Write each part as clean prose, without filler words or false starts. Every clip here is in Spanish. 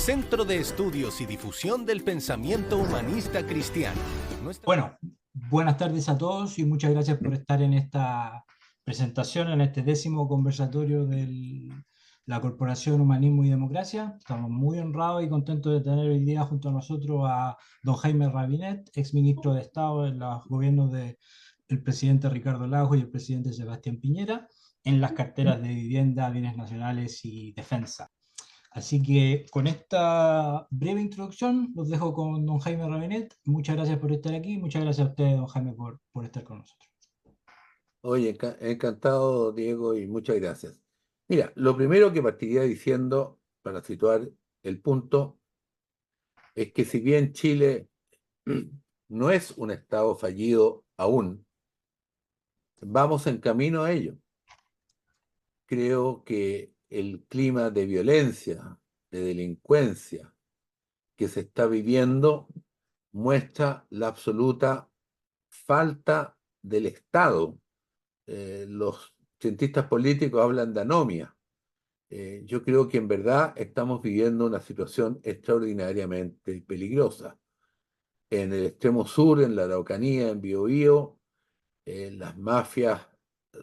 Centro de Estudios y Difusión del Pensamiento Humanista Cristiano. Bueno, buenas tardes a todos y muchas gracias por estar en esta presentación, en este 10º conversatorio de la Corporación Humanismo y Democracia. Estamos muy honrados y contentos de tener hoy día junto a nosotros a don Jaime Rabinet, exministro de Estado en los gobiernos del presidente Ricardo Lagos y el presidente Sebastián Piñera, en las carteras de Vivienda, Bienes Nacionales y Defensa. Así que con esta breve introducción los dejo con don Jaime Rabinet. Muchas gracias por estar aquí. Muchas gracias a usted, don Jaime, por estar con nosotros. Oye, encantado, Diego, y muchas gracias. Mira, lo primero que partiría diciendo, para situar el punto, es que si bien Chile no es un Estado fallido aún, vamos en camino a ello. Creo que el clima de violencia, de delincuencia que se está viviendo muestra la absoluta falta del Estado. Los cientistas políticos hablan de anomia. Yo creo que en verdad estamos viviendo una situación extraordinariamente peligrosa. En el extremo sur, en la Araucanía, en Biobío, las mafias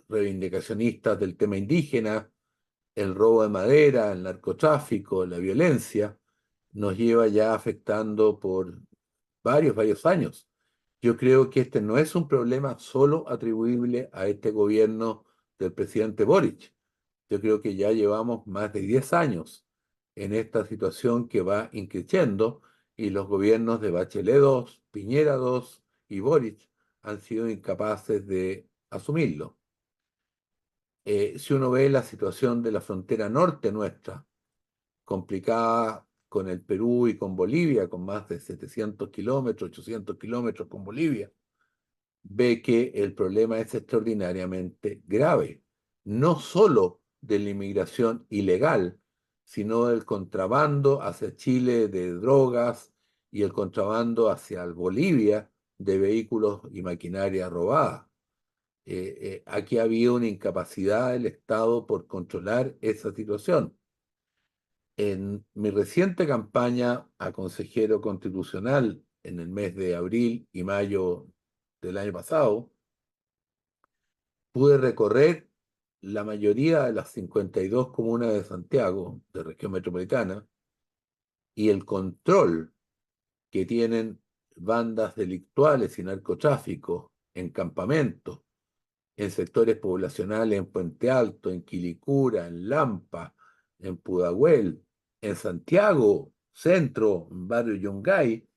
reivindicacionistas del tema indígena, el robo de madera, el narcotráfico, la violencia, nos lleva ya afectando por varios años. Yo creo que este no es un problema solo atribuible a este gobierno del presidente Boric. Yo creo que ya llevamos más de 10 años en esta situación que va increciendo y los gobiernos de Bachelet II, Piñera II y Boric han sido incapaces de asumirlo. Si uno ve la situación de la frontera norte nuestra, complicada con el Perú y con Bolivia, con más de 700 kilómetros, 800 kilómetros con Bolivia, ve que el problema es extraordinariamente grave, no solo de la inmigración ilegal, sino del contrabando hacia Chile de drogas y el contrabando hacia Bolivia de vehículos y maquinaria robada. Aquí ha habido una incapacidad del Estado por controlar esa situación. En mi reciente campaña a consejero constitucional en el mes de abril y mayo del año pasado, pude recorrer la mayoría de las 52 comunas de Santiago, de región metropolitana, y el control que tienen bandas delictuales y narcotráficos en campamentos, en sectores poblacionales, en Puente Alto, en Quilicura, en Lampa, en Pudahuel, en Santiago, Centro, en Barrio Yungay,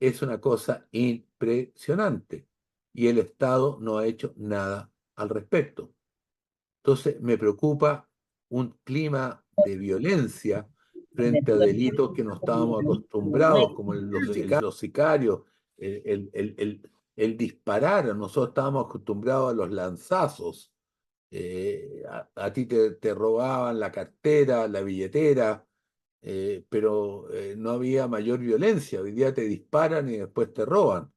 es una cosa impresionante. Y el Estado no ha hecho nada al respecto. Entonces me preocupa un clima de violencia frente a delitos que no estábamos acostumbrados, como los sicarios, el disparar. Nosotros estábamos acostumbrados a los lanzazos. A ti te robaban la cartera, la billetera, pero no había mayor violencia. Hoy día te disparan y después te roban.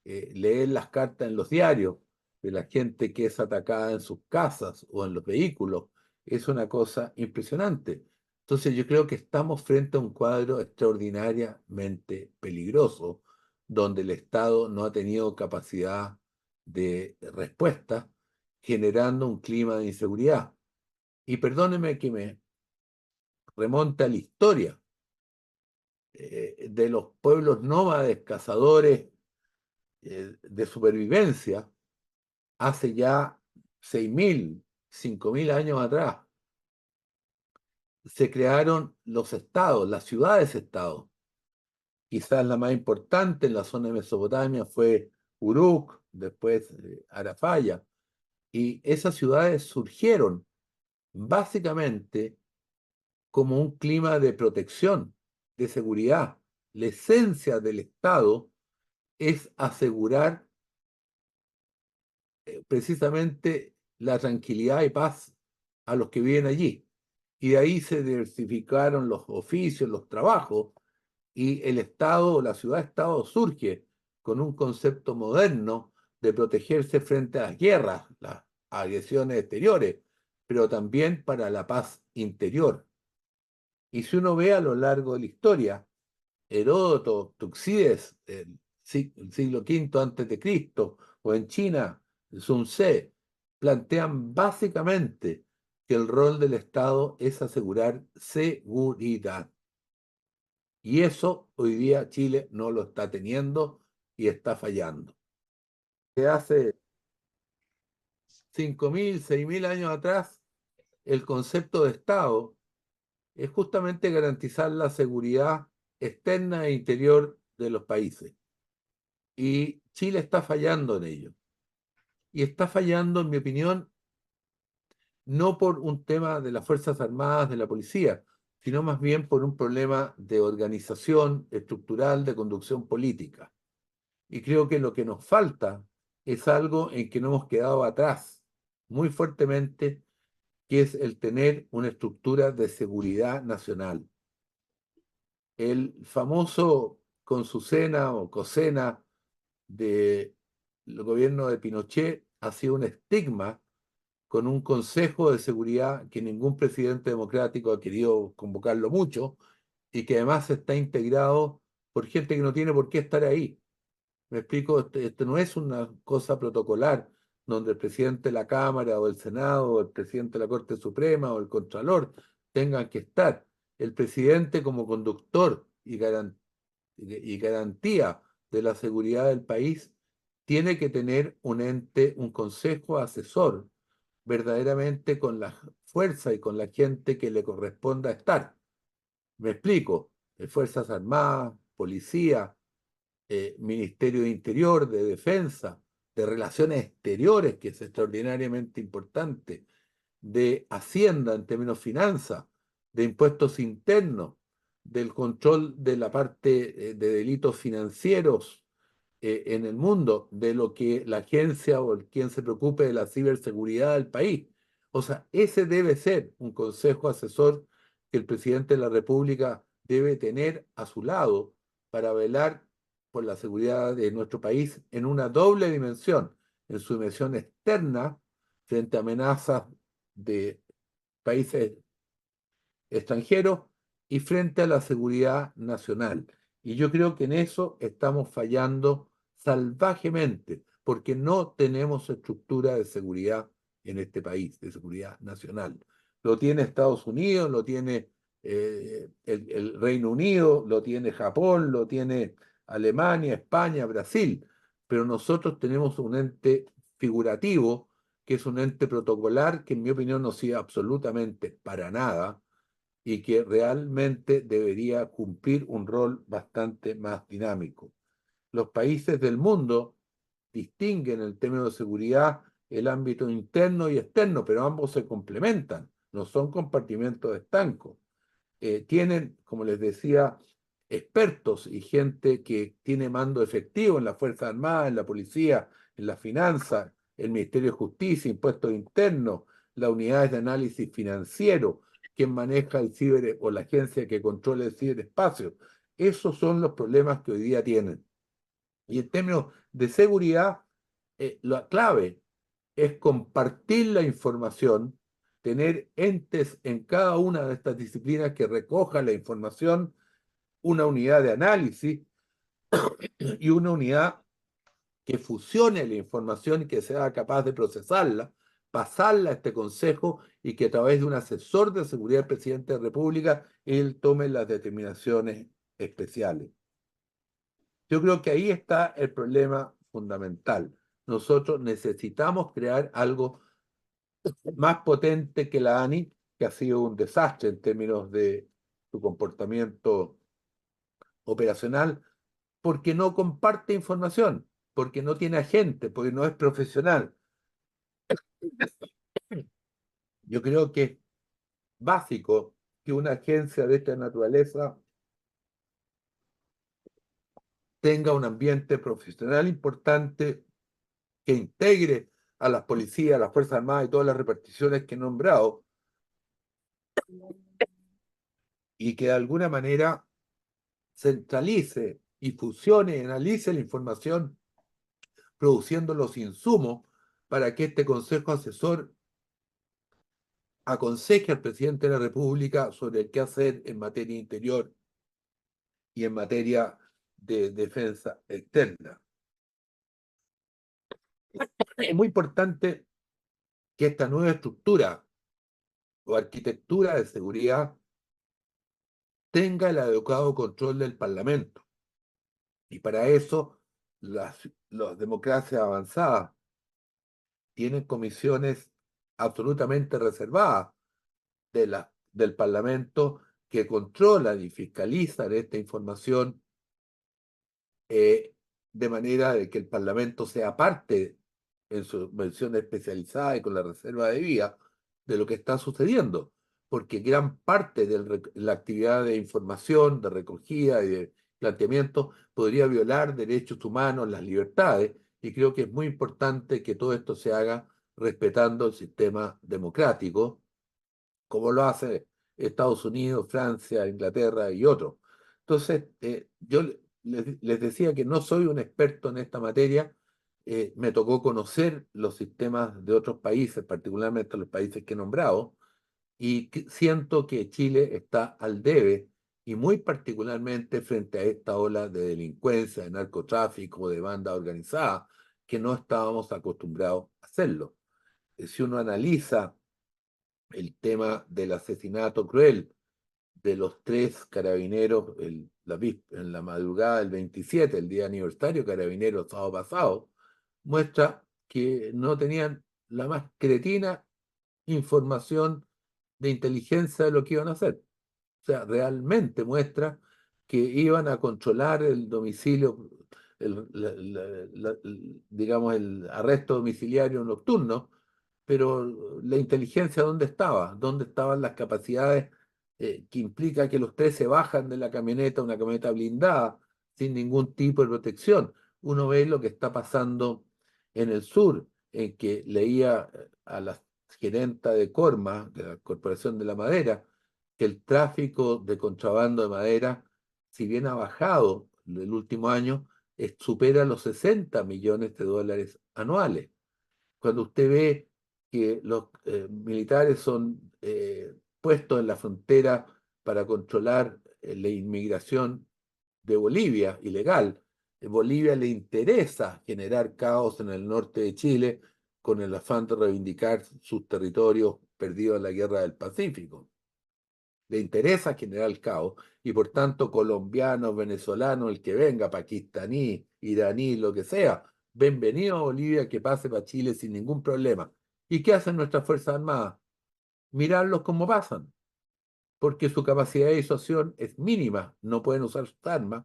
Leer las cartas en los diarios de la gente que es atacada en sus casas o en los vehículos es una cosa impresionante. Entonces yo creo que estamos frente a un cuadro extraordinariamente peligroso, donde el Estado no ha tenido capacidad de respuesta, generando un clima de inseguridad. Y perdóneme que me remonte a la historia de los pueblos nómades, cazadores de supervivencia, hace ya 6.000, 5.000 años atrás. Se crearon los estados, las ciudades-estados. Quizás la más importante en la zona de Mesopotamia fue Uruk, después Arafaya. Y esas ciudades surgieron básicamente como un clima de protección, de seguridad. La esencia del Estado es asegurar precisamente la tranquilidad y paz a los que viven allí. Y de ahí se diversificaron los oficios, los trabajos, y el Estado o la ciudad-Estado surge con un concepto moderno de protegerse frente a las guerras, las agresiones exteriores, pero también para la paz interior. Y si uno ve a lo largo de la historia, Heródoto, Tucídides, el siglo V antes de Cristo, o en China, Sun Tse, plantean básicamente que el rol del Estado es asegurar seguridad. Y eso hoy día Chile no lo está teniendo y está fallando. Se hace 5.000, 6.000 años atrás, el concepto de Estado es justamente garantizar la seguridad externa e interior de los países. Y Chile está fallando en ello. Y está fallando, en mi opinión, no por un tema de las Fuerzas Armadas, de la policía, sino más bien por un problema de organización estructural, de conducción política. Y creo que lo que nos falta es algo en que no hemos quedado atrás muy fuertemente, que es el tener una estructura de seguridad nacional. El famoso Consucena o Cosena del gobierno de Pinochet ha sido un estigma con un Consejo de Seguridad que ningún presidente democrático ha querido convocarlo mucho y que además está integrado por gente que no tiene por qué estar ahí. Me explico, esto no es una cosa protocolar donde el presidente de la Cámara o el Senado o el presidente de la Corte Suprema o el Contralor tengan que estar. El presidente como conductor y garantía de la seguridad del país tiene que tener un ente, un consejo asesor verdaderamente con la fuerza y con la gente que le corresponda estar. Me explico, Fuerzas Armadas, Policía, Ministerio de Interior, de Defensa, de Relaciones Exteriores, que es extraordinariamente importante, de Hacienda en términos finanzas, de impuestos internos, del control de la parte de delitos financieros en el mundo, de lo que la agencia o quien se preocupe de la ciberseguridad del país. O sea, ese debe ser un consejo asesor que el presidente de la República debe tener a su lado para velar por la seguridad de nuestro país en una doble dimensión, en su dimensión externa frente a amenazas de países extranjeros y frente a la seguridad nacional. Y yo creo que en eso estamos fallando salvajemente, porque no tenemos estructura de seguridad en este país, de seguridad nacional. Lo tiene Estados Unidos, lo tiene el Reino Unido, lo tiene Japón, lo tiene Alemania, España, Brasil, pero nosotros tenemos un ente figurativo, que es un ente protocolar, que en mi opinión no sirve absolutamente para nada, y que realmente debería cumplir un rol bastante más dinámico. Los países del mundo distinguen en el término de seguridad el ámbito interno y externo, pero ambos se complementan, no son compartimentos estancos. Tienen, como les decía, expertos y gente que tiene mando efectivo en las Fuerzas Armadas, en la policía, en la finanza, el Ministerio de Justicia, Impuestos Internos, las unidades de análisis financiero, quien maneja el ciber o la agencia que controla el ciberespacio. Esos son los problemas que hoy día tienen. Y en términos de seguridad, la clave es compartir la información, tener entes en cada una de estas disciplinas que recojan la información, una unidad de análisis y una unidad que fusione la información y que sea capaz de procesarla, pasarla a este consejo y que a través de un asesor de seguridad del presidente de la República, él tome las determinaciones especiales. Yo creo que ahí está el problema fundamental. Nosotros necesitamos crear algo más potente que la ANI, que ha sido un desastre en términos de su comportamiento operacional, porque no comparte información, porque no tiene agente, porque no es profesional. Yo creo que es básico que una agencia de esta naturaleza tenga un ambiente profesional importante que integre a las policías, a las Fuerzas Armadas y todas las reparticiones que he nombrado, y que de alguna manera centralice y fusione y analice la información produciendo los insumos para que este consejo asesor aconseje al presidente de la República sobre el qué hacer en materia interior y en materia de defensa externa. Es muy importante que esta nueva estructura o arquitectura de seguridad tenga el adecuado control del Parlamento. Y para eso las democracias avanzadas tienen comisiones absolutamente reservadas del Parlamento que controlan y fiscalizan esta información de manera de que el Parlamento sea parte en su versión especializada y con la reserva de vía de lo que está sucediendo, porque gran parte de la actividad de información, de recogida y de planteamiento podría violar derechos humanos, las libertades, y creo que es muy importante que todo esto se haga respetando el sistema democrático, como lo hace Estados Unidos, Francia, Inglaterra y otros. Entonces, yo les decía que no soy un experto en esta materia, me tocó conocer los sistemas de otros países, particularmente los países que he nombrado, y siento que Chile está al debe, y muy particularmente frente a esta ola de delincuencia, de narcotráfico, de banda organizada, que no estábamos acostumbrados a hacerlo. Si uno analiza el tema del asesinato cruel de los 3 carabineros en la madrugada del 27, el día aniversario Carabineros sábado pasado, muestra que no tenían la más cretina información de inteligencia de lo que iban a hacer. O sea, realmente muestra que iban a controlar el domicilio, digamos, el arresto domiciliario nocturno, pero la inteligencia, ¿dónde estaba? ¿Dónde estaban las capacidades que implica que los 3 se bajan de la camioneta, una camioneta blindada, sin ningún tipo de protección? Uno ve lo que está pasando en el sur, en que leía a la gerenta de Corma, de la Corporación de la Madera, que el tráfico de contrabando de madera, si bien ha bajado el último año, supera los 60 millones de dólares anuales. Cuando usted ve que los militares son puestos en la frontera para controlar la inmigración de Bolivia, ilegal, Bolivia le interesa generar caos en el norte de Chile con el afán de reivindicar sus territorios perdidos en la Guerra del Pacífico. Le interesa generar el caos y por tanto colombianos, venezolanos, el que venga, pakistaní, iraní, lo que sea, bienvenido a Bolivia, que pase para Chile sin ningún problema. ¿Y qué hacen nuestras Fuerzas Armadas? Mirarlos como pasan, porque su capacidad de disuasión es mínima, no pueden usar sus armas,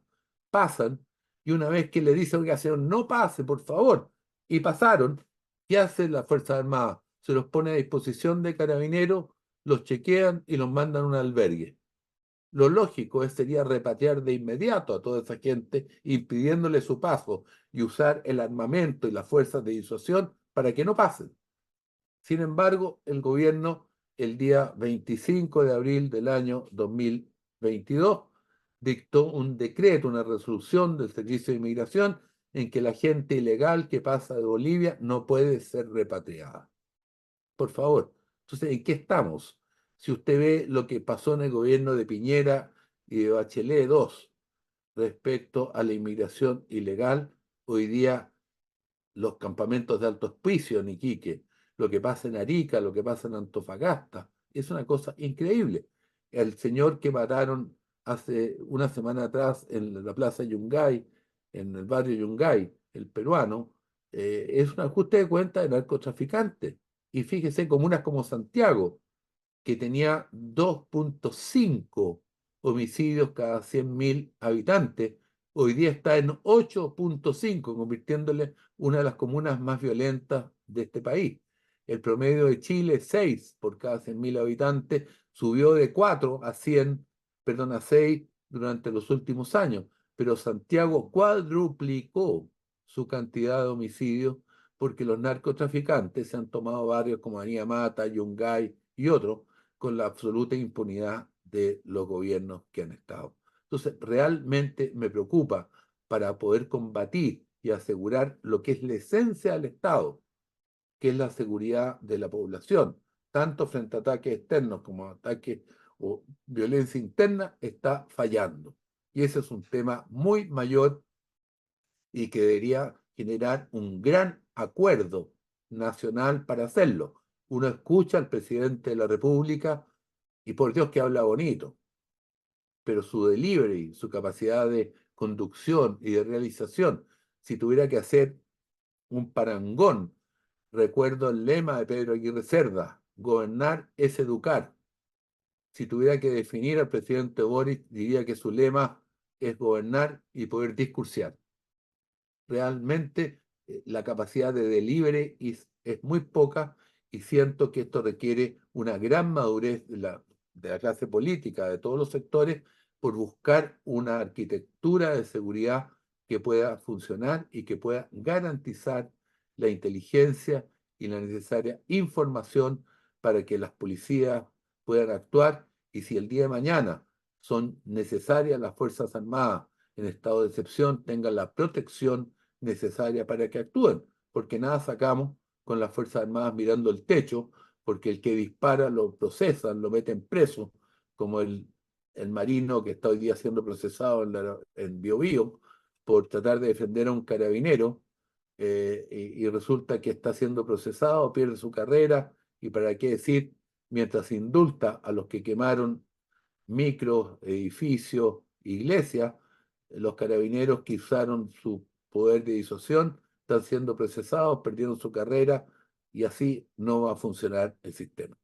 pasan, y una vez que le dice, oiga, señor, no pase, por favor, y pasaron, ¿qué hace la Fuerza Armada? Se los pone a disposición de carabineros, los chequean y los mandan a un albergue. Lo lógico sería repatriar de inmediato a toda esa gente, impidiéndole su paso y usar el armamento y las fuerzas de disuasión para que no pasen. Sin embargo, el gobierno, el día 25 de abril del año 2022, dictó un decreto, una resolución del Servicio de Inmigración en que la gente ilegal que pasa de Bolivia no puede ser repatriada. Por favor. Entonces, ¿en qué estamos? Si usted ve lo que pasó en el gobierno de Piñera y de Bachelet II respecto a la inmigración ilegal, hoy día los campamentos de alto hospicio en Iquique, lo que pasa en Arica, lo que pasa en Antofagasta, es una cosa increíble. El señor que mataron hace una semana atrás en la plaza Yungay, en el barrio Yungay, el peruano, es un ajuste de cuenta de narcotraficante. Y fíjese, comunas como Santiago, que tenía 2.5 homicidios cada 100.000 habitantes, hoy día está en 8.5, convirtiéndole una de las comunas más violentas de este país. El promedio de Chile, 6 por cada 100.000 habitantes, subió de 4 a 100, perdón, a 6 durante los últimos años, pero Santiago cuadruplicó su cantidad de homicidios porque los narcotraficantes se han tomado barrios como Avenida Mata, Yungay y otros, con la absoluta impunidad de los gobiernos que han estado. Entonces, realmente me preocupa para poder combatir y asegurar lo que es la esencia del Estado, que es la seguridad de la población, tanto frente a ataques externos como ataques o violencia interna, está fallando. Y ese es un tema muy mayor y que debería generar un gran acuerdo nacional para hacerlo. Uno escucha al presidente de la República y por Dios que habla bonito, pero su delivery, su capacidad de conducción y de realización, si tuviera que hacer un parangón, recuerdo el lema de Pedro Aguirre Cerda: gobernar es educar. Si tuviera que definir al presidente Boris, diría que su lema es gobernar y poder discursiar. Realmente la capacidad de delivery es muy poca y siento que esto requiere una gran madurez de la clase política, de todos los sectores, por buscar una arquitectura de seguridad que pueda funcionar y que pueda garantizar la inteligencia y la necesaria información para que las policías puedan actuar, y si el día de mañana son necesarias las Fuerzas Armadas en estado de excepción, tengan la protección necesaria para que actúen, porque nada sacamos con las Fuerzas Armadas mirando el techo, porque el que dispara lo procesan, lo meten preso, como el marino que está hoy día siendo procesado en Bio Bio por tratar de defender a un carabinero, y resulta que está siendo procesado, pierde su carrera, y para qué decir, mientras indulta a los que quemaron micros, edificios, iglesias, los carabineros que usaron su poder de disuasión están siendo procesados, perdieron su carrera, y así no va a funcionar el sistema.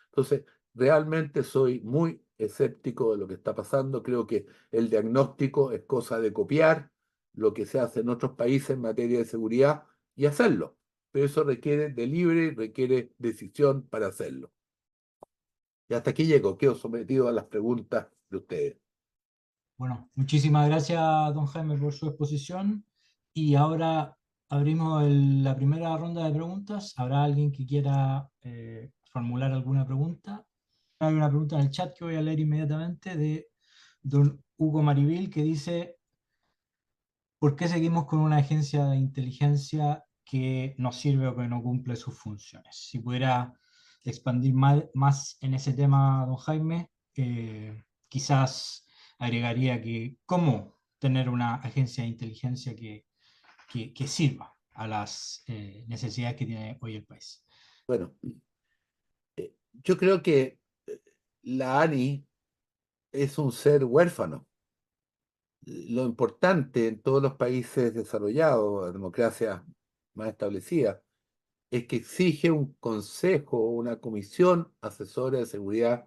Entonces, realmente soy muy escéptico de lo que está pasando. Creo que el diagnóstico es cosa de copiar lo que se hace en otros países en materia de seguridad y hacerlo. Pero eso requiere delivery, requiere decisión para hacerlo. Y hasta aquí llego, quedo sometido a las preguntas de ustedes. Bueno, muchísimas gracias, don Jaime, por su exposición. Y ahora abrimos la primera ronda de preguntas. ¿Habrá alguien que quiera formular alguna pregunta? Hay una pregunta en el chat que voy a leer inmediatamente de don Hugo Marivil, que dice: ¿por qué seguimos con una agencia de inteligencia que no sirve o que no cumple sus funciones? Si pudiera expandir más en ese tema, don Jaime, quizás agregaría que cómo tener una agencia de inteligencia que sirva a las necesidades que tiene hoy el país. Bueno, yo creo que la ANI es un ser huérfano. Lo importante en todos los países desarrollados, democracias más establecidas, es que exige un consejo o una comisión asesora de seguridad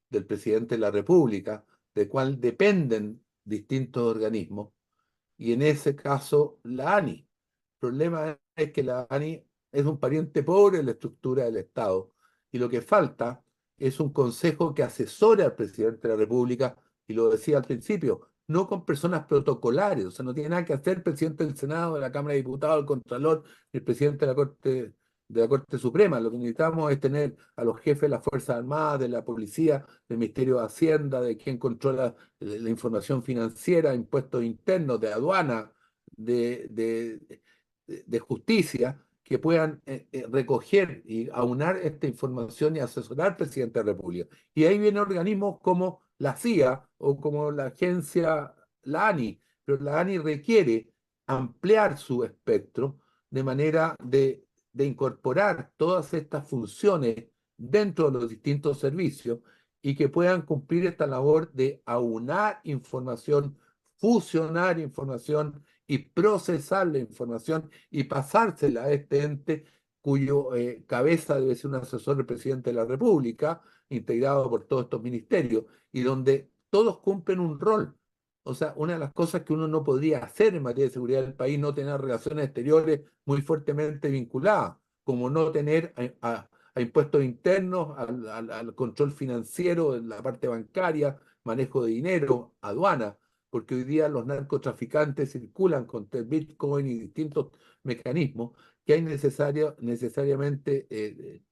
del presidente de la República, de cual dependen distintos organismos, y en ese caso la ANI. El problema es que la ANI es un pariente pobre de la estructura del Estado, y lo que falta es un consejo que asesore al presidente de la República, y lo decía al principio, no con personas protocolares. O sea, no tiene nada que hacer el presidente del Senado, de la Cámara de Diputados, el Contralor, el presidente de la Corte Suprema. Lo que necesitamos es tener a los jefes de las Fuerzas Armadas, de la policía, del Ministerio de Hacienda, de quien controla la información financiera, impuestos internos, de aduana, de, de, de justicia, que puedan recoger y aunar esta información y asesorar al presidente de la República. Y ahí vienen organismos como la CIA o como la agencia, la ANI, pero la ANI requiere ampliar su espectro de manera de incorporar todas estas funciones dentro de los distintos servicios y que puedan cumplir esta labor de aunar información, fusionar información y procesar la información y pasársela a este ente cuyo cabeza debe ser un asesor del presidente de la República, integrado por todos estos ministerios, y donde todos cumplen un rol. O sea, una de las cosas que uno no podría hacer en materia de seguridad del país, no tener relaciones exteriores muy fuertemente vinculadas, como no tener a impuestos internos, al control financiero, en la parte bancaria, manejo de dinero, aduana, porque hoy día los narcotraficantes circulan con Bitcoin y distintos mecanismos que hay necesariamente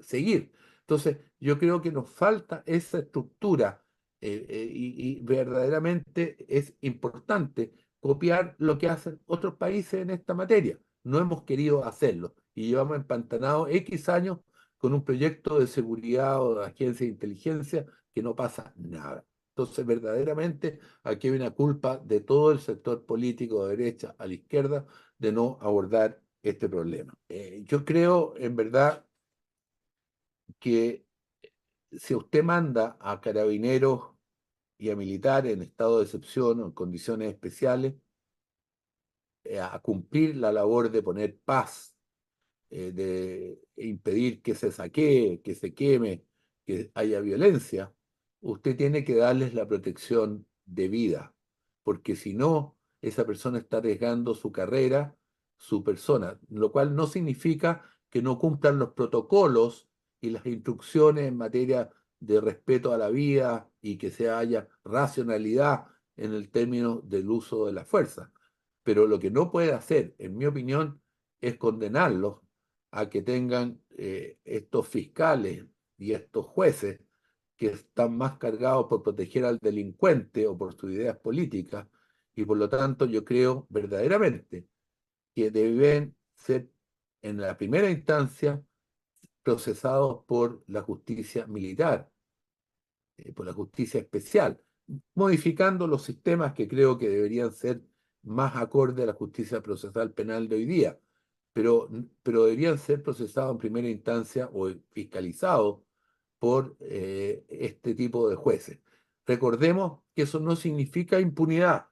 seguir. Entonces, yo creo que nos falta esa estructura, y verdaderamente es importante copiar lo que hacen otros países en esta materia. No hemos querido hacerlo y llevamos empantanados X años con un proyecto de seguridad o de agencia de inteligencia que no pasa nada. Entonces, verdaderamente, aquí hay una culpa de todo el sector político, de derecha a la izquierda, de no abordar este problema. Yo creo, en verdad, que si usted manda a carabineros y a militares en estado de excepción o en condiciones especiales a cumplir la labor de poner paz, de impedir que se saquee, que se queme, que haya violencia, usted tiene que darles la protección de vida, porque si no, esa persona está arriesgando su carrera, su persona, lo cual no significa que no cumplan los protocolos y las instrucciones en materia de respeto a la vida y que se haya racionalidad en el término del uso de la fuerza. Pero lo que no puede hacer, en mi opinión, es condenarlos a que tengan estos fiscales y estos jueces que están más cargados por proteger al delincuente o por sus ideas políticas, y por lo tanto yo creo verdaderamente que deben ser en la primera instancia procesados por la justicia militar, por la justicia especial, modificando los sistemas que creo que deberían ser más acorde a la justicia procesal penal de hoy día, pero deberían ser procesados en primera instancia o fiscalizados por este tipo de jueces. Recordemos que eso no significa impunidad,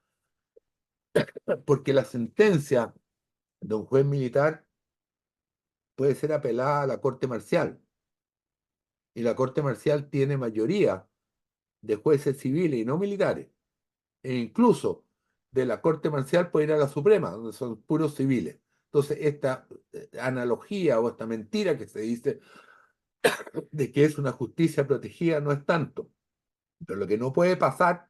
porque la sentencia de un juez militar puede ser apelada a la Corte Marcial, y la Corte Marcial tiene mayoría de jueces civiles y no militares. E incluso de la Corte Marcial puede ir a la Suprema, donde son puros civiles. Entonces, esta analogía o esta mentira que se dice de que es una justicia protegida no es tanto. Pero lo que no puede pasar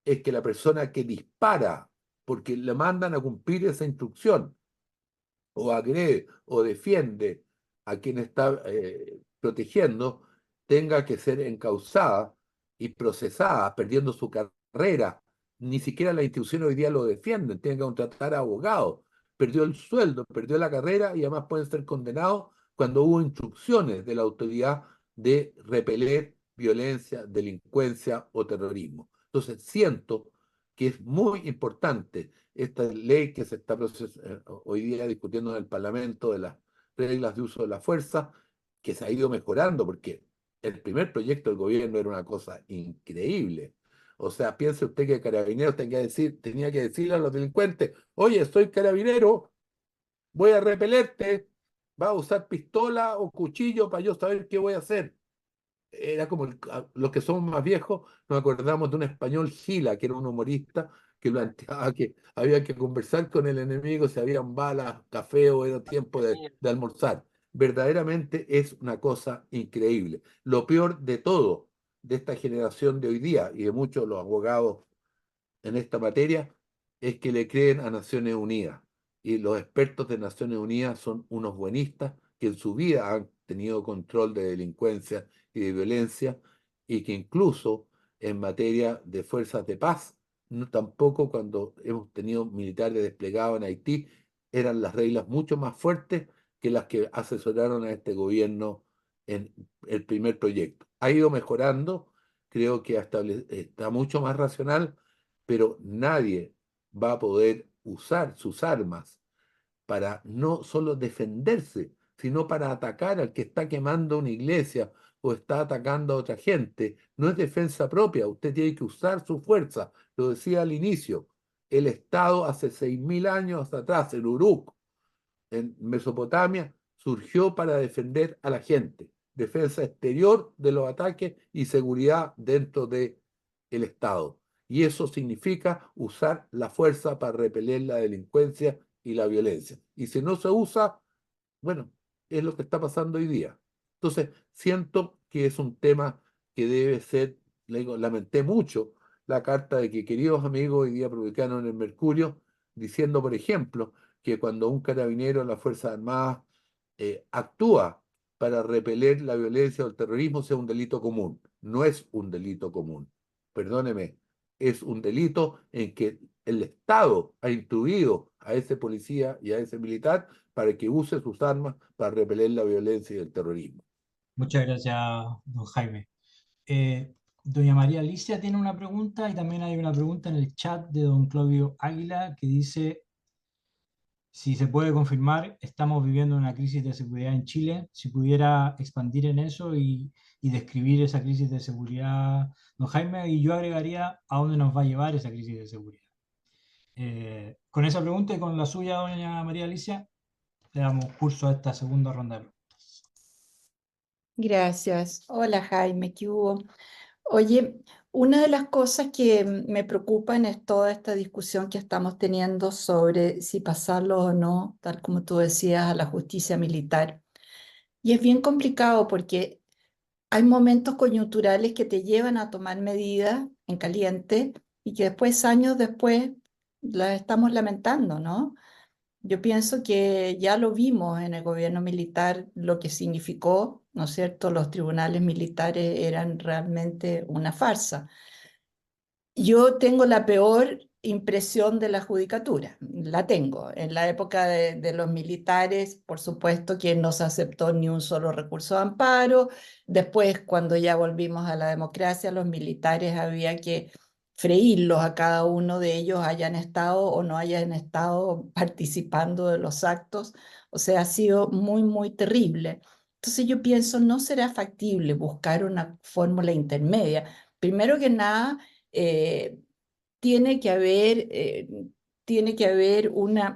es que la persona que dispara, porque le mandan a cumplir esa instrucción, o agrede o defiende a quien está protegiendo, tenga que ser encausada y procesada, perdiendo su carrera. Ni siquiera la institución hoy día lo defienden, tienen que contratar a abogados. Perdió el sueldo, perdió la carrera y además pueden ser condenados cuando hubo instrucciones de la autoridad de repeler violencia, delincuencia o terrorismo. Entonces, siento que es muy importante esta ley que se está hoy día discutiendo en el Parlamento de las reglas de uso de la fuerza, que se ha ido mejorando, porque el primer proyecto del gobierno era una cosa increíble. O sea, piense usted que Carabineros tenía que decirle a los delincuentes: oye, soy carabinero, voy a repelerte, va a usar pistola o cuchillo para yo saber qué voy a hacer. Era como los que somos más viejos, nos acordamos de un español, Gila, que era un humorista, que planteaba que había que conversar con el enemigo si habían balas, café o era tiempo de almorzar. Verdaderamente es una cosa increíble. Lo peor de todo de esta generación de hoy día y de muchos de los abogados en esta materia es que le creen a Naciones Unidas. Y los expertos de Naciones Unidas son unos buenistas que en su vida han tenido control de delincuencia y de violencia, y que incluso en materia de fuerzas de paz, no, tampoco cuando hemos tenido militares desplegados en Haití, eran las reglas mucho más fuertes que las que asesoraron a este gobierno en el primer proyecto. Ha ido mejorando, creo que está mucho más racional, pero nadie va a poder usar sus armas para no solo defenderse, sino para atacar al que está quemando una iglesia o está atacando a otra gente. No es defensa propia, usted tiene que usar su fuerza. Lo decía al inicio, el Estado hace 6.000 años atrás, en Uruk, en Mesopotamia, surgió para defender a la gente, defensa exterior de los ataques y seguridad dentro del Estado. Y eso significa usar la fuerza para repeler la delincuencia y la violencia. Y si no se usa, bueno, es lo que está pasando hoy día. Entonces, siento que es un tema que debe ser, le digo, lamenté mucho la carta de que queridos amigos hoy día publicaron en el Mercurio, diciendo, por ejemplo, que cuando un carabinero en las Fuerzas Armadas actúa para repeler la violencia o el terrorismo sea un delito común. No es un delito común, perdóneme, es un delito en que el Estado ha instruido a ese policía y a ese militar para que use sus armas para repeler la violencia y el terrorismo. Muchas gracias, don Jaime. Doña María Alicia tiene una pregunta y también hay una pregunta en el chat de don Claudio Águila que dice si se puede confirmar, estamos viviendo una crisis de seguridad en Chile. Si pudiera expandir en eso y describir esa crisis de seguridad, don Jaime, y yo agregaría a dónde nos va a llevar esa crisis de seguridad. Con esa pregunta y con la suya, doña María Alicia, le damos curso a esta segunda ronda de preguntas. Gracias. Hola Jaime, ¿qué hubo? Oye, una de las cosas que me preocupan es toda esta discusión que estamos teniendo sobre si pasarlo o no, tal como tú decías, a la justicia militar. Y es bien complicado porque hay momentos coyunturales que te llevan a tomar medidas en caliente y que después, años después, las estamos lamentando, ¿no? Yo pienso que ya lo vimos en el gobierno militar lo que significó, ¿no es cierto? Los tribunales militares eran realmente una farsa. Yo tengo la peor impresión de la judicatura, la tengo. En la época de los militares, por supuesto que no se aceptó ni un solo recurso de amparo. Después, cuando ya volvimos a la democracia, los militares había que freírlos a cada uno de ellos, hayan estado o no hayan estado participando de los actos. O sea, ha sido muy, muy terrible. Entonces yo pienso, no será factible buscar una fórmula intermedia. Primero que nada, eh, tiene que haber,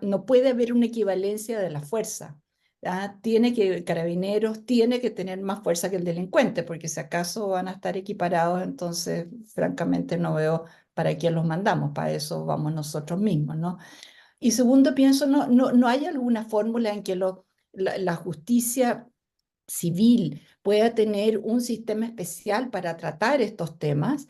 no puede haber una equivalencia de la fuerza. ¿Ya? Carabineros tiene que tener más fuerza que el delincuente, porque si acaso van a estar equiparados, entonces francamente no veo para qué los mandamos, para eso vamos nosotros mismos, ¿no? Y segundo, pienso, no hay alguna fórmula en que la justicia civil pueda tener un sistema especial para tratar estos temas,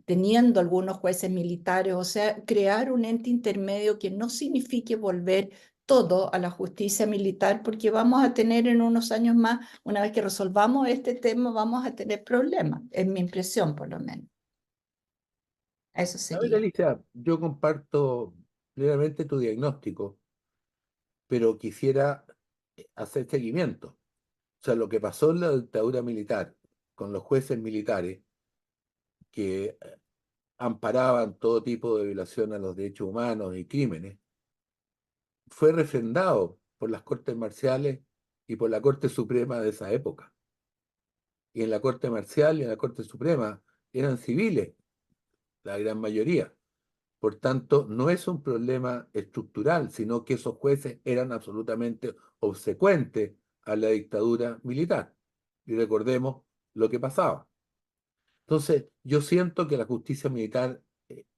teniendo algunos jueces militares, o sea, crear un ente intermedio que no signifique volver todo a la justicia militar, porque vamos a tener en unos años más, una vez que resolvamos este tema, vamos a tener problemas, es mi impresión por lo menos. Eso A ver, sería. Alicia, yo comparto plenamente tu diagnóstico, pero quisiera hacer seguimiento. O sea, lo que pasó en la dictadura militar con los jueces militares que amparaban todo tipo de violación a los derechos humanos y crímenes, fue refrendado por las cortes marciales y por la Corte Suprema de esa época. Y en la Corte Marcial y en la Corte Suprema eran civiles, la gran mayoría. Por tanto, no es un problema estructural, sino que esos jueces eran absolutamente obsecuentes a la dictadura militar. Y recordemos lo que pasaba. Entonces, yo siento que la justicia militar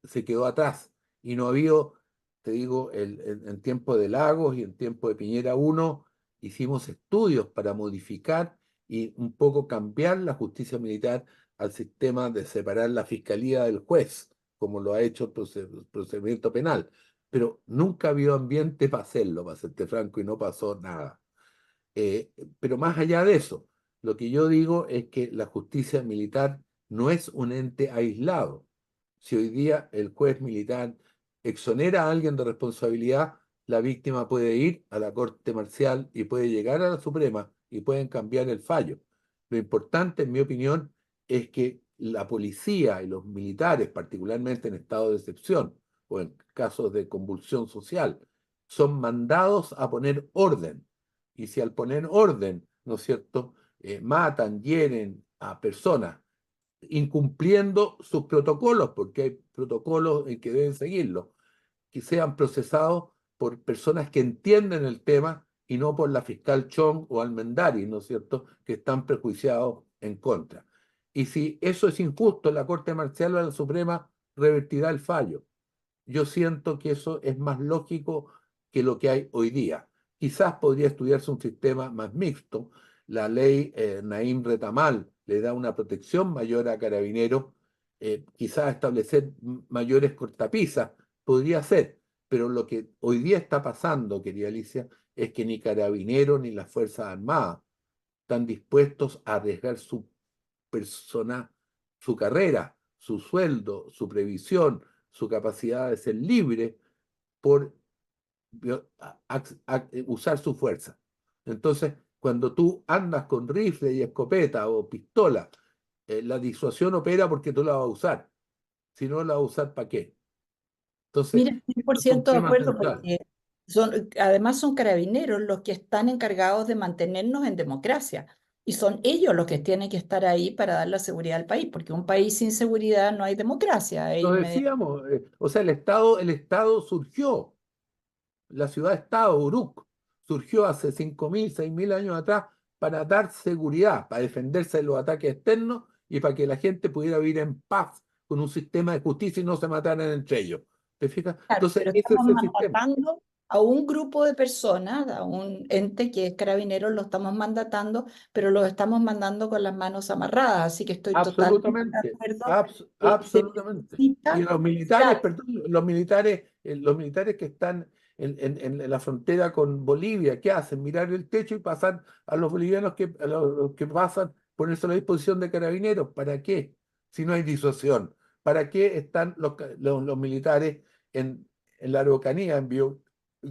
se quedó atrás y no ha habido, te digo, en tiempo de Lagos y en tiempo de Piñera uno hicimos estudios para modificar y un poco cambiar la justicia militar al sistema de separar la fiscalía del juez, como lo ha hecho el procedimiento penal. Pero nunca ha habido ambiente para hacerlo, para serte franco, y no pasó nada. Pero más allá de eso, lo que yo digo es que la justicia militar no es un ente aislado. Si hoy día el juez militar exonera a alguien de responsabilidad, la víctima puede ir a la corte marcial y puede llegar a la Suprema y pueden cambiar el fallo. Lo importante, en mi opinión, es que la policía y los militares, particularmente en estado de excepción o en casos de convulsión social, son mandados a poner orden. Y si al poner orden, ¿no es cierto?, matan, hieren a personas, incumpliendo sus protocolos, porque hay protocolos en que deben seguirlos, que sean procesados por personas que entienden el tema y no por la fiscal Chong o Almendari, ¿no es cierto?, que están prejuiciados en contra. Y si eso es injusto, la Corte Marcial o la Suprema revertirá el fallo. Yo siento que eso es más lógico que lo que hay hoy día. Quizás podría estudiarse un sistema más mixto. La ley Naim Retamal le da una protección mayor a carabineros. Quizás establecer mayores cortapisas podría ser, pero lo que hoy día está pasando, querida Alicia, es que ni carabineros ni las Fuerzas Armadas están dispuestos a arriesgar su persona, su carrera, su sueldo, su previsión, su capacidad de ser libre por usar su fuerza. Entonces, cuando tú andas con rifle y escopeta o pistola, la disuasión opera porque tú la vas a usar. Si no la vas a usar, ¿para qué? Entonces, Mira, cien por esto es un ciento de tema acuerdo, central. porque además son carabineros los que están encargados de mantenernos en democracia. Y son ellos los que tienen que estar ahí para dar la seguridad al país, porque un país sin seguridad no hay democracia. Lo decíamos, o sea, el Estado surgió, la ciudad-estado, Uruk, surgió hace 5.000, 6.000 años atrás para dar seguridad, para defenderse de los ataques externos y para que la gente pudiera vivir en paz con un sistema de justicia y no se mataran entre ellos. ¿Te fijas? Claro, Entonces, pero ese estamos es el sistema. mandatando a un grupo de personas, a un ente que es Carabineros, lo estamos mandatando, pero lo estamos mandando con las manos amarradas, así que estoy totalmente de Absolutamente, acuerdo que se absolutamente. Y necesita los militares, diálogo. perdón, los militares que están en la frontera con Bolivia, ¿qué hacen? Mirar el techo y pasar a los bolivianos a los que pasan, ponerse a la disposición de carabineros. ¿Para qué? Si no hay disuasión. ¿Para qué están los militares en la Araucanía,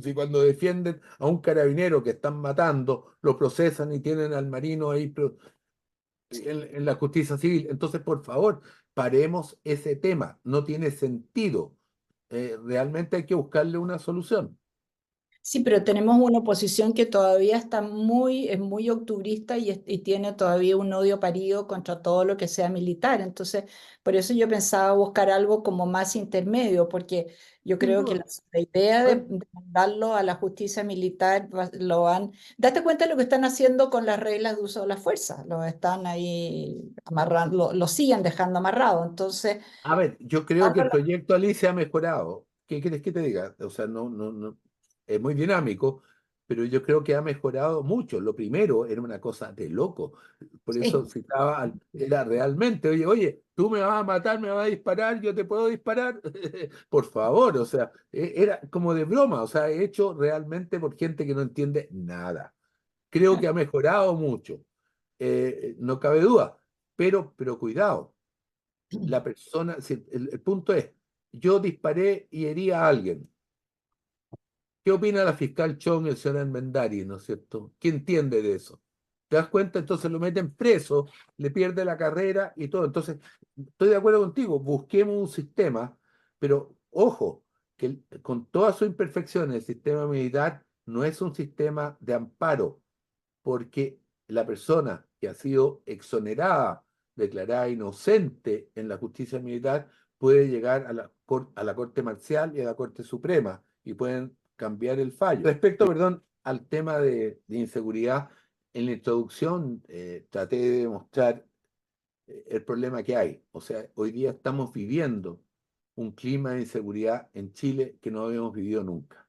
si cuando defienden a un carabinero que están matando, lo procesan y tienen al marino ahí en la justicia civil? Entonces, por favor, paremos ese tema. No tiene sentido. Realmente hay que buscarle una solución. Sí, pero tenemos una oposición que todavía es muy octubrista y tiene todavía un odio parido contra todo lo que sea militar. Entonces, por eso yo pensaba buscar algo como más intermedio, porque yo Sin creo que duda. la idea ¿Sabes? de mandarlo a la justicia militar lo han... Date cuenta de lo que están haciendo con las reglas de uso de la fuerza. Lo están ahí amarrando, lo siguen dejando amarrado. Entonces, A ver, yo creo que el proyecto Alice ha mejorado. ¿Qué quieres que te diga? O sea, no, es muy dinámico, pero yo creo que ha mejorado mucho. Lo primero era una cosa de loco. Por eso sí. citaba, era realmente, oye, tú me vas a matar, me vas a disparar, yo te puedo disparar. Por favor, o sea, era como de broma, o sea, hecho realmente por gente que no entiende nada. Creo que ha mejorado mucho, no cabe duda, pero cuidado, la persona, si el punto es, yo disparé y herí a alguien. ¿Qué opina la fiscal Chong y el señor Almendari, no es cierto? ¿Qué entiende de eso? ¿Te das cuenta? Entonces lo meten preso, le pierde la carrera y todo. Entonces, estoy de acuerdo contigo, busquemos un sistema, pero ojo, que con todas sus imperfecciones, el sistema militar no es un sistema de amparo, porque la persona que ha sido exonerada, declarada inocente en la justicia militar, puede llegar a la Corte Marcial y a la Corte Suprema y pueden cambiar el fallo. Respecto, perdón, al tema de inseguridad, en la introducción traté de demostrar el problema que hay. O sea, hoy día estamos viviendo un clima de inseguridad en Chile que no habíamos vivido nunca.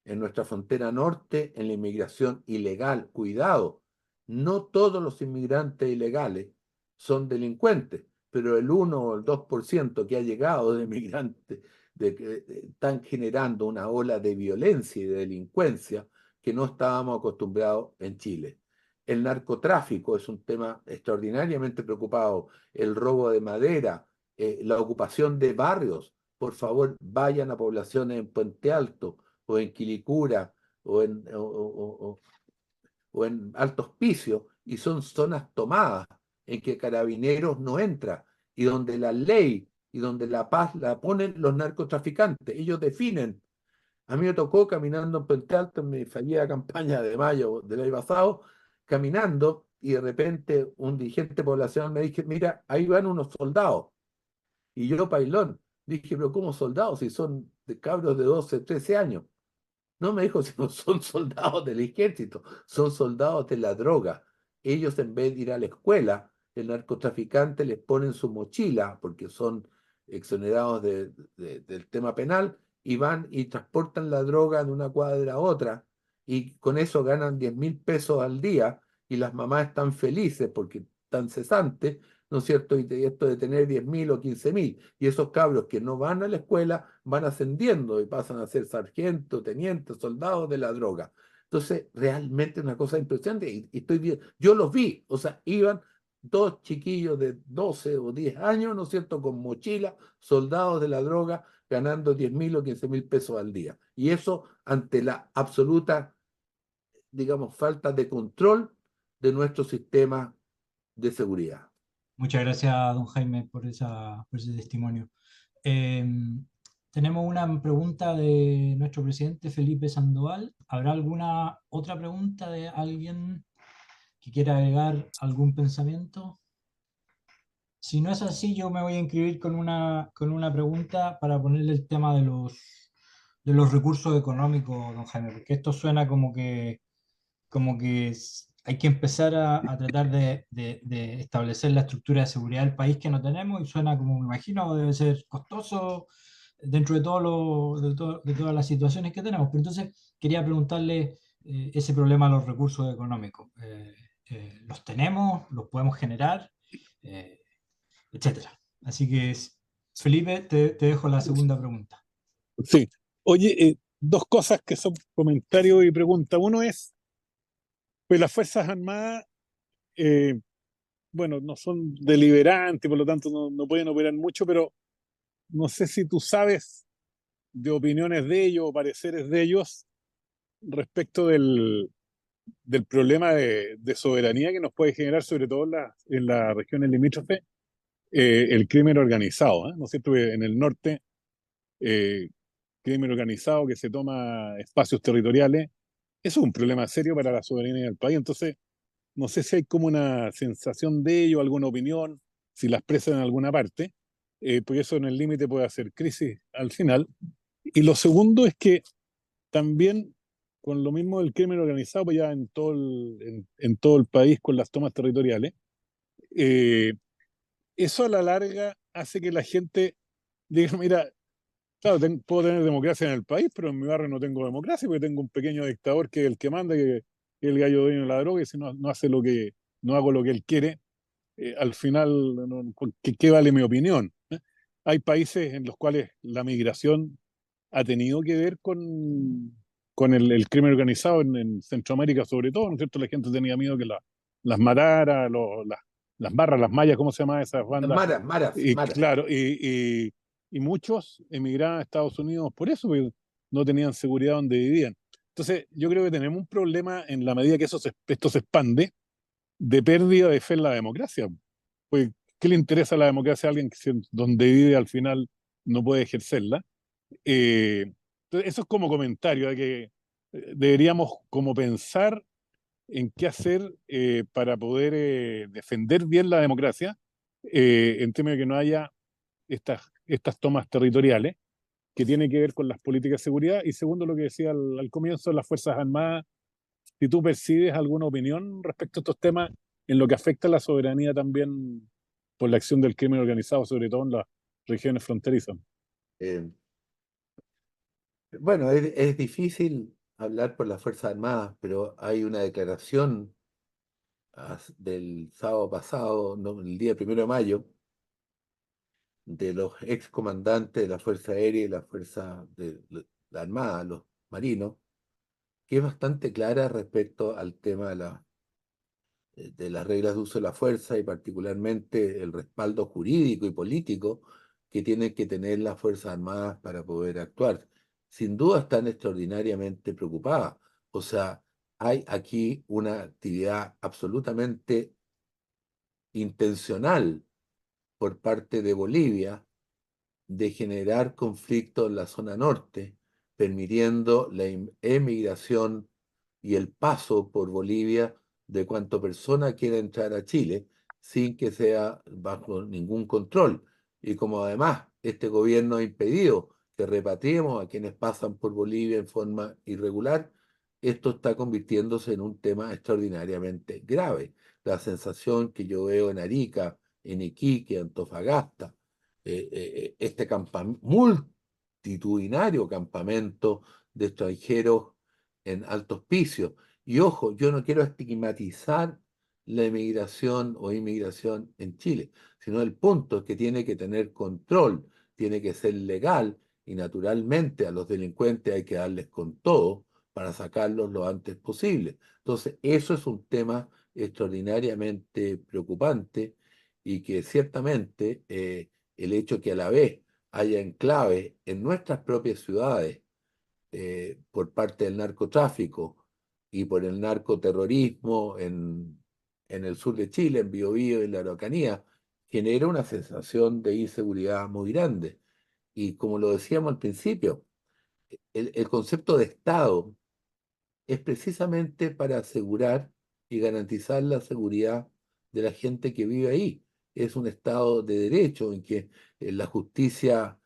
En nuestra frontera norte, en la inmigración ilegal. Cuidado, no todos los inmigrantes ilegales son delincuentes, pero el 1 o el 2% que ha llegado de inmigrantes están generando una ola de violencia y de delincuencia que no estábamos acostumbrados en Chile. El narcotráfico es un tema extraordinariamente preocupado, el robo de madera, la ocupación de barrios. Por favor, vayan a poblaciones en Puente Alto o en Quilicura o en Alto Hospicio, y son zonas tomadas en que Carabineros no entra y donde la ley y donde la paz la ponen los narcotraficantes. Ellos definen. A mí me tocó caminando en Puente Alto en mi fallida campaña de mayo del año pasado, caminando, y de repente un dirigente poblacional me dice, mira, ahí van unos soldados. Y yo, pailón, dije, pero ¿cómo soldados? Si son de cabros de 12, 13 años. No, me dijo, si no son soldados del ejército, son soldados de la droga. Ellos, en vez de ir a la escuela, el narcotraficante les pone en su mochila, porque son exonerados del tema penal, y van y transportan la droga de una cuadra a otra, y con eso ganan 10.000 pesos al día, y las mamás están felices porque están cesantes, ¿no es cierto? Y esto de tener 10.000 o 15.000. Y esos cabros que no van a la escuela van ascendiendo y pasan a ser sargentos, tenientes, soldados de la droga. Entonces, realmente es una cosa impresionante. Y estoy bien, yo los vi, o sea, iban dos chiquillos de 12 o 10 años, ¿no es cierto?, con mochila, soldados de la droga, ganando 10.000 o 15.000 pesos al día. Y eso ante la absoluta digamos, falta de control de nuestro sistema de seguridad. Muchas gracias, don Jaime, por ese testimonio. Eh, Tenemos una pregunta de nuestro presidente Felipe Sandoval. ¿Habrá alguna otra pregunta de alguien que quiera agregar algún pensamiento? Si no es así, yo me voy a inscribir con una pregunta para ponerle el tema de los recursos económicos, don Jaime, porque esto suena como que hay que empezar a tratar de establecer la estructura de seguridad del país que no tenemos y suena como, me imagino, debe ser costoso dentro de, de todas las situaciones que tenemos. Pero entonces quería preguntarle ese problema de los recursos económicos. ¿Los tenemos? ¿Los podemos generar? Eh, Etcétera. Así que, Felipe, te dejo la segunda pregunta. Sí. Oye, dos cosas que son comentarios y pregunta. Uno es, pues las Fuerzas Armadas, eh, bueno, no son deliberantes, por lo tanto no pueden operar mucho, pero no sé si tú sabes de opiniones de ellos o pareceres de ellos respecto del problema de soberanía que nos puede generar, sobre todo en las regiones limítrofes, el crimen organizado, ¿eh? ¿No es cierto? En el norte, eh, crimen organizado que se toma espacios territoriales, eso es un problema serio para la soberanía del país. Entonces, no sé si hay como una sensación de ello, alguna opinión, si la expresan en alguna parte, porque eso en el límite puede hacer crisis al final. Y lo segundo es que también con lo mismo del crimen organizado, pues ya en todo el país con las tomas territoriales, eh, eso a la larga hace que la gente diga, mira, claro, puedo tener democracia en el país, pero en mi barrio no tengo democracia porque tengo un pequeño dictador que es el que manda, que es el gallo dueño de la droga, y si no hace no hago lo que él quiere, al final, ¿qué vale mi opinión? Hay países en los cuales la migración ha tenido que ver con el crimen organizado en Centroamérica sobre todo, ¿no es cierto? La gente tenía miedo que las matara, las barras, las mallas, ¿cómo se llaman esas bandas? Y Maras. claro, y muchos emigraban a Estados Unidos por eso, porque no tenían seguridad donde vivían. Entonces, yo creo que tenemos un problema en la medida que esto se expande, de pérdida de fe en la democracia. Pues, ¿qué le interesa a la democracia a alguien donde vive al final no puede ejercerla? Entonces, eso es como comentario de que deberíamos como pensar en qué hacer para poder defender bien la democracia, en términos de que no haya estas tomas territoriales, que tiene que ver con las políticas de seguridad. Y segundo, lo que decía al comienzo, las Fuerzas Armadas, si tú percibes alguna opinión respecto a estos temas en lo que afecta a la soberanía también por la acción del crimen organizado, sobre todo en las regiones fronterizas. Eh, bueno, es difícil hablar por las Fuerzas Armadas, pero hay una declaración del sábado pasado, no, el día 1 de mayo, de los excomandantes de la Fuerza Aérea y la Fuerza de la Armada, los marinos, que es bastante clara respecto al tema de las reglas de uso de la fuerza y particularmente el respaldo jurídico y político que tienen que tener las Fuerzas Armadas para poder actuar. Sin duda están extraordinariamente preocupadas. O sea, hay aquí una actividad absolutamente intencional por parte de Bolivia de generar conflicto en la zona norte, permitiendo la emigración y el paso por Bolivia de cuanto persona quiera entrar a Chile sin que sea bajo ningún control. Y como además este gobierno ha impedido que repatriemos a quienes pasan por Bolivia en forma irregular, esto está convirtiéndose en un tema extraordinariamente grave. La sensación que yo veo en Arica, en Iquique, Antofagasta, este multitudinario campamento de extranjeros en Alto Hospicio. Y ojo, yo no quiero estigmatizar la emigración o inmigración en Chile, sino el punto es que tiene que tener control, tiene que ser legal y naturalmente a los delincuentes hay que darles con todo para sacarlos lo antes posible. Entonces, eso es un tema extraordinariamente preocupante y que ciertamente el hecho que a la vez haya enclaves en nuestras propias ciudades por parte del narcotráfico y por el narcoterrorismo en el sur de Chile, en Biobío y en la Araucanía, genera una sensación de inseguridad muy grande. Y como lo decíamos al principio, el concepto de Estado es precisamente para asegurar y garantizar la seguridad de la gente que vive ahí. Es un Estado de derecho en que la justicia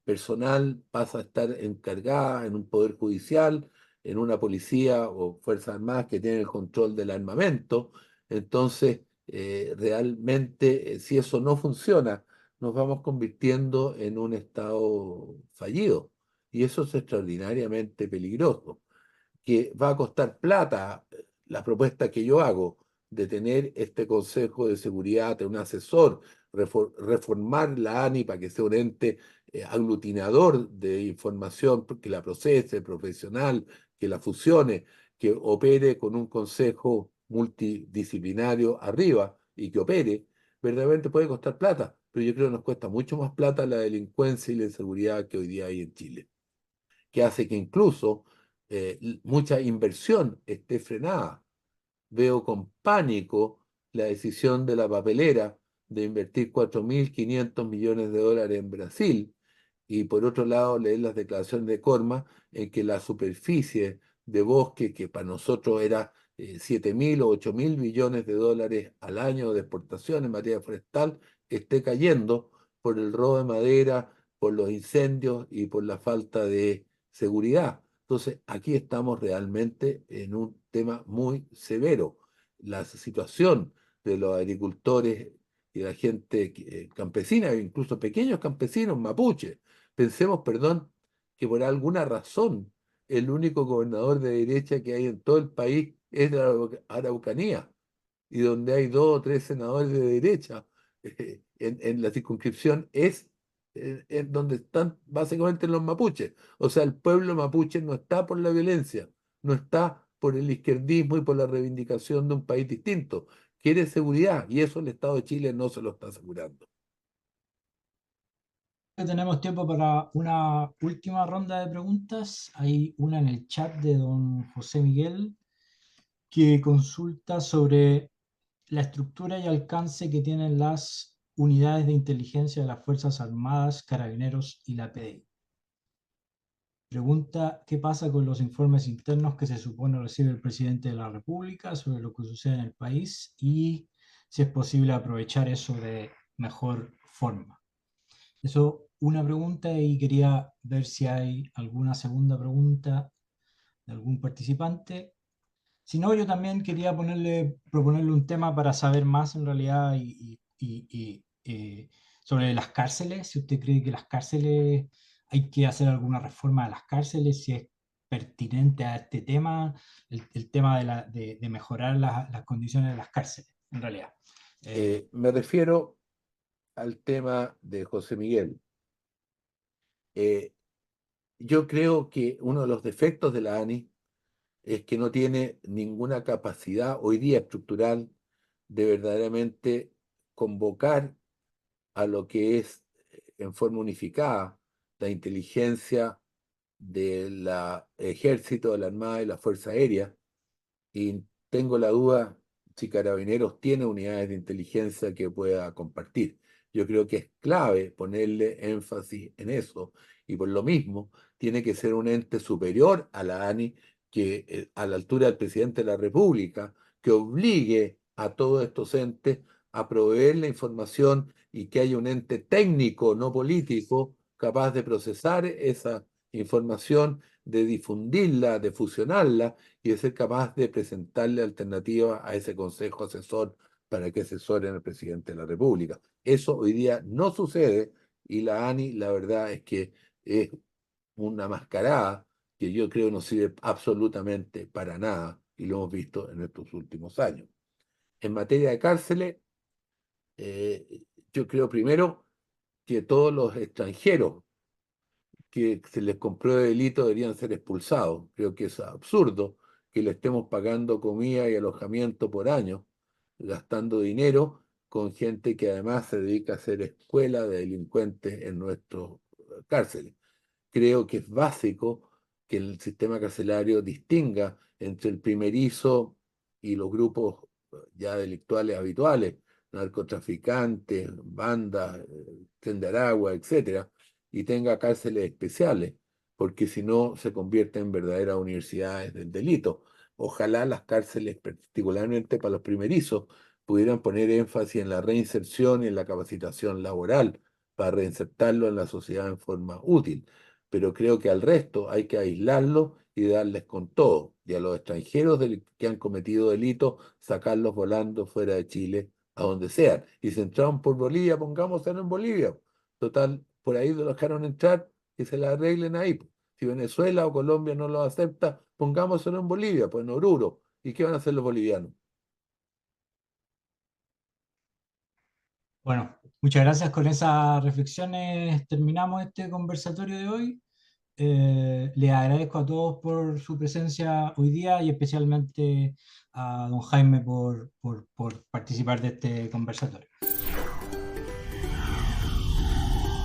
personal pasa a estar encargada en un poder judicial, en una policía o Fuerzas Armadas que tienen el control del armamento. Entonces, realmente, si eso no funciona, nos vamos convirtiendo en un Estado fallido. Y eso es extraordinariamente peligroso, que va a costar plata la propuesta que yo hago de tener este Consejo de Seguridad, tener un asesor, reformar la ANI para que sea un ente aglutinador de información, que la procese, profesional, que la fusione, que opere con un consejo multidisciplinario arriba y que opere, verdaderamente puede costar plata, pero yo creo que nos cuesta mucho más plata la delincuencia y la inseguridad que hoy día hay en Chile, que hace que incluso mucha inversión esté frenada. Veo con pánico la decisión de la papelera de invertir 4.500 millones de dólares en Brasil, y por otro lado leer las declaraciones de Corma en que la superficie de bosque, que para nosotros era 7.000 o 8.000 billones de dólares al año de exportación en materia forestal, esté cayendo por el robo de madera, por los incendios y por la falta de seguridad. Entonces, aquí estamos realmente en un tema muy severo. La situación de los agricultores y la gente campesina, incluso pequeños campesinos mapuches. Pensemos, perdón, que por alguna razón el único gobernador de derecha que hay en todo el país es de la Araucanía, y donde hay 2 o 3 senadores de derecha en la circunscripción es en donde están básicamente los mapuches. O sea, el pueblo mapuche no está por la violencia, no está por el izquierdismo y por la reivindicación de un país distinto. Quiere seguridad, y eso el Estado de Chile no se lo está asegurando. Tenemos tiempo para una última ronda de preguntas. Hay una en el chat de don José Miguel que consulta sobre la estructura y alcance que tienen las unidades de inteligencia de las Fuerzas Armadas, Carabineros y la PDI. Pregunta qué pasa con los informes internos que se supone recibe el presidente de la República sobre lo que sucede en el país y si es posible aprovechar eso de mejor forma. Eso, una pregunta, y quería ver si hay alguna segunda pregunta de algún participante. Si no, yo también quería proponerle un tema para saber más en realidad sobre las cárceles. Si usted cree que las cárceles, hay que hacer alguna reforma de las cárceles, si es pertinente a este tema, el tema de mejorar las condiciones de las cárceles, en realidad. Me refiero al tema de José Miguel. Eh, yo creo que uno de los defectos de la ANI es que no tiene ninguna capacidad hoy día estructural de verdaderamente convocar a lo que es en forma unificada la inteligencia del ejército, de la Armada y la Fuerza Aérea. Y tengo la duda si Carabineros tiene unidades de inteligencia que pueda compartir. Yo creo que es clave ponerle énfasis en eso, y por lo mismo tiene que ser un ente superior a la ANI, que a la altura del presidente de la República, que obligue a todos estos entes a proveer la información y que haya un ente técnico, no político, capaz de procesar esa información, de difundirla, de fusionarla y de ser capaz de presentarle alternativas a ese consejo asesor para que asesoren al presidente de la República. Eso hoy día no sucede, y la ANI, la verdad es que es una mascarada que yo creo no sirve absolutamente para nada, y lo hemos visto en estos últimos años. En materia de cárceles, yo creo primero que todos los extranjeros que se les compruebe delito deberían ser expulsados. Creo que es absurdo que le estemos pagando comida y alojamiento por año, gastando dinero con gente que además se dedica a hacer escuela de delincuentes en nuestras cárceles. Creo que es básico que el sistema carcelario distinga entre el primerizo y los grupos ya delictuales habituales, narcotraficantes, bandas, Tren de Aragua, etcétera, y tenga cárceles especiales, porque si no se convierte en verdaderas universidades del delito. Ojalá las cárceles, particularmente para los primerizos, pudieran poner énfasis en la reinserción y en la capacitación laboral para reinsertarlo en la sociedad en forma útil. Pero creo que al resto hay que aislarlo y darles con todo. Y a los extranjeros que han cometido delitos, sacarlos volando fuera de Chile, a donde sean. Y si entraron por Bolivia, pongámoselo en Bolivia. Total, por ahí lo dejaron entrar y se la arreglen ahí. Si Venezuela o Colombia no lo acepta, pongámoselo en Bolivia, pues en Oruro. ¿Y qué van a hacer los bolivianos? Bueno, muchas gracias. Con esas reflexiones terminamos este conversatorio de hoy. Les agradezco a todos por su presencia hoy día y especialmente a don Jaime por participar de este conversatorio.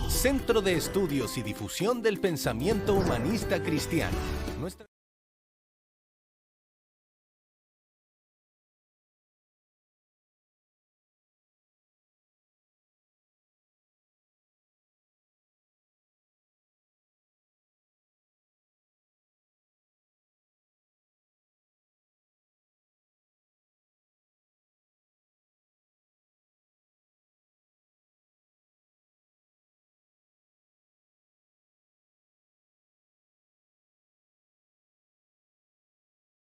Centro de Estudios y Difusión del Pensamiento Humanista Cristiano.